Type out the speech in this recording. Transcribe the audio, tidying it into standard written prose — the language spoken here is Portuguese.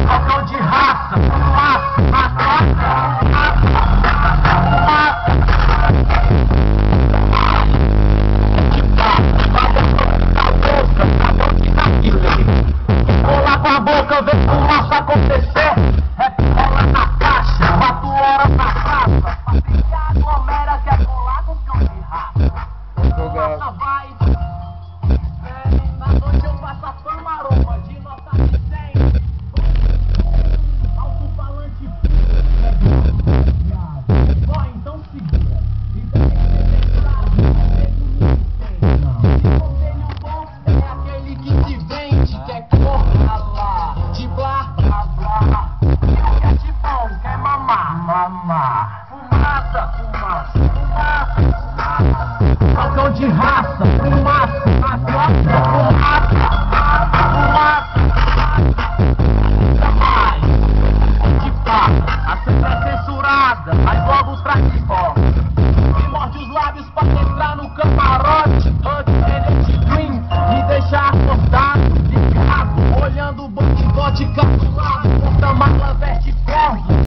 Falcão de raça, colar com a boca, ver fumaça acontecer. Rap rola na caixa, 4 horas na praça. Patricia aglomera, quer colar com cão de raça. Nossa vai, na noite eu faço a fama aroma de nota de 100. Alto-falante ó, então segura. Conselho bom é aquele que te vende, quer corra lá, de blá blá blá. Quer de bom, quer mamar. Fumaça. Falcão de raça, fumaça. Jamais de pá, a cena é censurada, mas logo traz